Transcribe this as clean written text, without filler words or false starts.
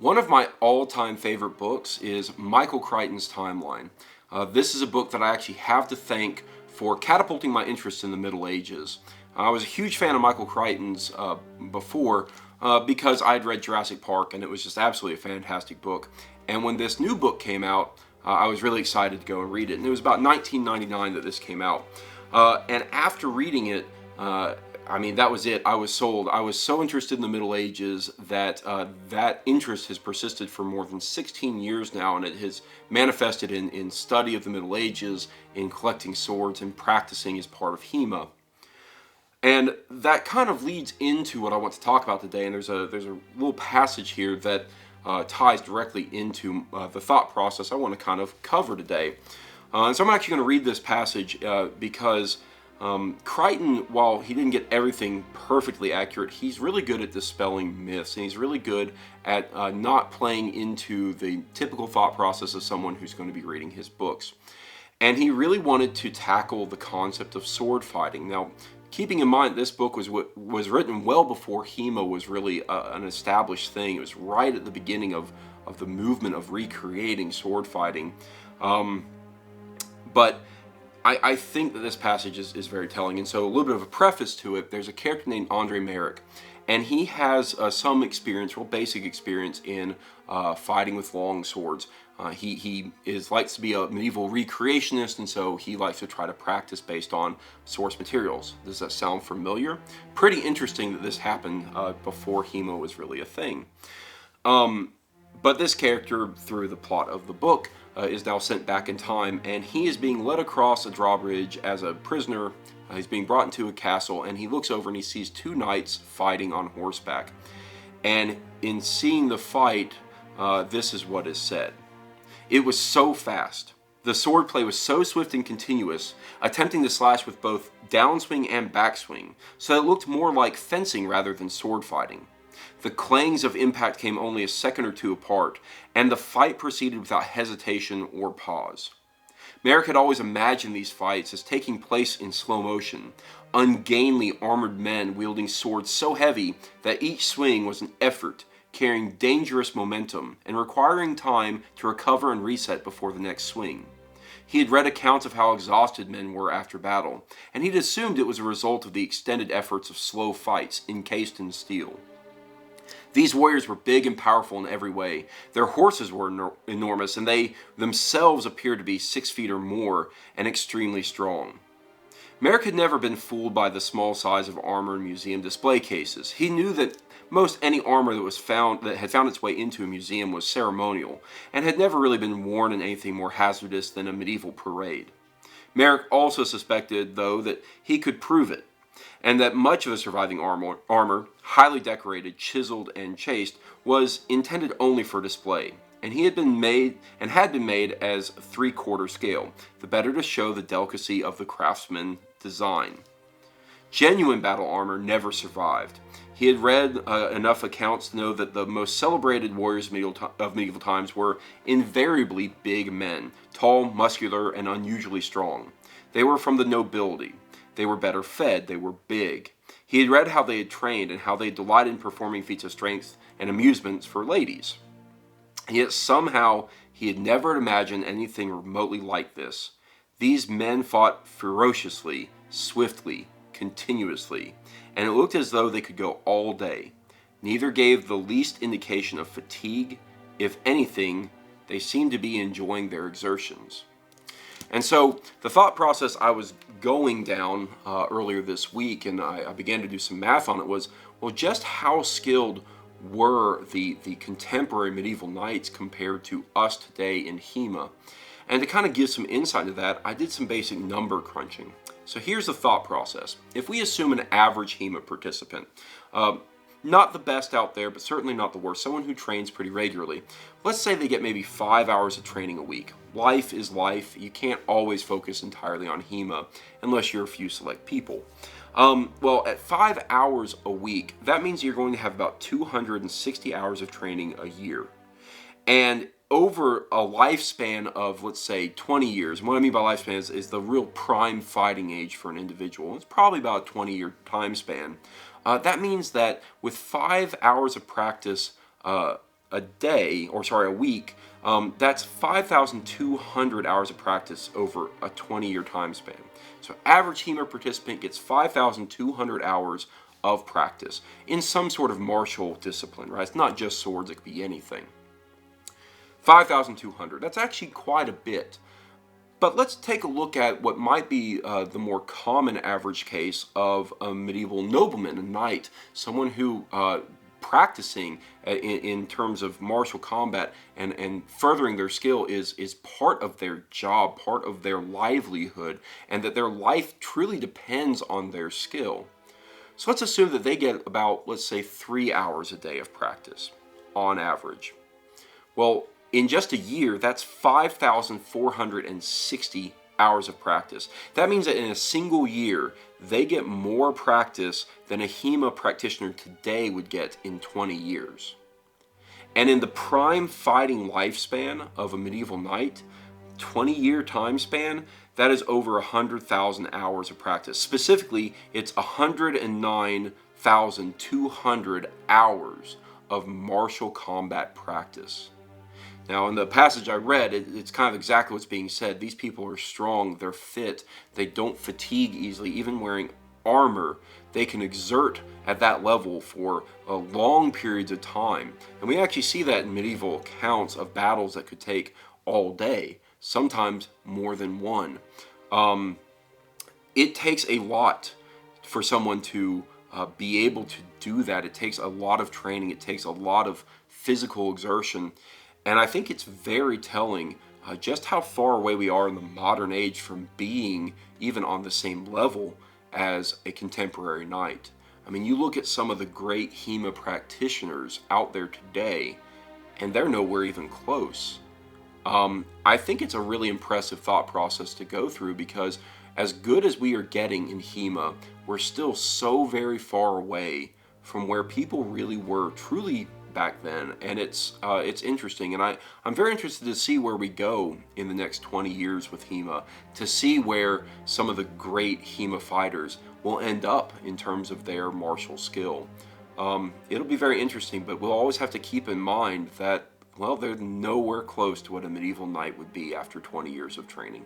One of my all-time favorite books is Michael Crichton's Timeline. This is a book that I actually have to thank for catapulting my interest in the Middle Ages. I was a huge fan of Michael Crichton's before because I had read Jurassic Park and it was just absolutely a fantastic book. And when this new book came out, I was really excited to go and read it. And it was about 1999 that this came out. And after reading it, that was it. I was sold. I was so interested in the Middle Ages that that interest has persisted for more than 16 years now, and it has manifested in study of the Middle Ages, in collecting swords, and practicing as part of HEMA. And that kind of leads into what I want to talk about today, and there's a little passage here that ties directly into the thought process I want to kind of cover today. And so I'm actually going to read this passage because Crichton, while he didn't get everything perfectly accurate, he's really good at dispelling myths, and he's really good at not playing into the typical thought process of someone who's going to be reading his books. And he really wanted to tackle the concept of sword fighting. Now, keeping in mind this book was written well before HEMA was really an established thing. It was right at the beginning of the movement of recreating sword fighting. But I think that this passage is very telling, and so a little bit of a preface to it. There's a character named Andre Merrick, and he has some experience, real basic experience in fighting with long swords. He likes to be a medieval recreationist, and so he likes to try to practice based on source materials. Does that sound familiar? Pretty interesting that this happened before HEMA was really a thing. But this character, through the plot of the book, is now sent back in time, and he is being led across a drawbridge as a prisoner. He's being brought into a castle, and he looks over and he sees two knights fighting on horseback. And in seeing the fight, this is what is said. It was so fast. The swordplay was so swift and continuous, attempting to slash with both downswing and backswing, so that it looked more like fencing rather than sword fighting. The clangs of impact came only a second or two apart, and the fight proceeded without hesitation or pause. Merrick had always imagined these fights as taking place in slow motion, ungainly armored men wielding swords so heavy that each swing was an effort, carrying dangerous momentum and requiring time to recover and reset before the next swing. He had read accounts of how exhausted men were after battle, and he'd assumed it was a result of the extended efforts of slow fights encased in steel. These warriors were big and powerful in every way. Their horses were enormous, and they themselves appeared to be 6 feet or more and extremely strong. Merrick had never been fooled by the small size of armor in museum display cases. He knew that most any armor that had found its way into a museum was ceremonial, and had never really been worn in anything more hazardous than a medieval parade. Merrick also suspected, though, that he could prove it, and that much of the surviving armor, highly decorated, chiseled, and chased, was intended only for display, and had been made as 3/4 scale, the better to show the delicacy of the craftsman's design. Genuine battle armor never survived. He had read enough accounts to know that the most celebrated warriors of medieval times were invariably big men, tall, muscular, and unusually strong. They were from the nobility. They were better fed, they were big. He had read how they had trained and how they delighted in performing feats of strength and amusements for ladies. And yet somehow he had never imagined anything remotely like this. These men fought ferociously, swiftly, continuously, and it looked as though they could go all day. Neither gave the least indication of fatigue. If anything, they seemed to be enjoying their exertions. And so the thought process I was going down earlier this week, and I began to do some math on it, was, well, just how skilled were the contemporary medieval knights compared to us today in HEMA? And to kind of give some insight into that, I did some basic number crunching. So here's the thought process. If we assume an average HEMA participant, not the best out there, but certainly not the worst, someone who trains pretty regularly, let's say they get maybe 5 hours of training a week. Life is life. You can't always focus entirely on HEMA unless you're a few select people. Well, at 5 hours a week, that means you're going to have about 260 hours of training a year. And over a lifespan of, let's say, 20 years, and what I mean by lifespan is the real prime fighting age for an individual. It's probably about a 20-year time span. That means that with 5 hours of practice a day, or sorry, a week, that's 5,200 hours of practice over a 20-year time span. So average HEMA participant gets 5,200 hours of practice in some sort of martial discipline, right? It's not just swords, it could be anything. 5,200, that's actually quite a bit. But let's take a look at what might be the more common average case of a medieval nobleman, a knight, someone who practicing in terms of martial combat and furthering their skill is part of their job, part of their livelihood, and that their life truly depends on their skill. So let's assume that they get about, let's say, 3 hours a day of practice on average. Well, in just a year, that's 5,460 hours of practice. That means that in a single year, they get more practice than a HEMA practitioner today would get in 20 years. And in the prime fighting lifespan of a medieval knight, 20-year time span, that is over 100,000 hours of practice. Specifically, it's 109,200 hours of martial combat practice. Now, in the passage I read, it's kind of exactly what's being said. These people are strong, they're fit, they don't fatigue easily. Even wearing armor, they can exert at that level for long periods of time. And we actually see that in medieval accounts of battles that could take all day, sometimes more than one. It takes a lot for someone to be able to do that. It takes a lot of training, it takes a lot of physical exertion. And I think it's very telling just how far away we are in the modern age from being even on the same level as a contemporary knight. I mean, you look at some of the great HEMA practitioners out there today, and they're nowhere even close. I think it's a really impressive thought process to go through, because as good as we are getting in HEMA, we're still so very far away from where people really were truly back then. And it's interesting, and I'm very interested to see where we go in the next 20 years with HEMA, to see where some of the great HEMA fighters will end up in terms of their martial skill. It'll be very interesting, but we'll always have to keep in mind that, well, they're nowhere close to what a medieval knight would be after 20 years of training.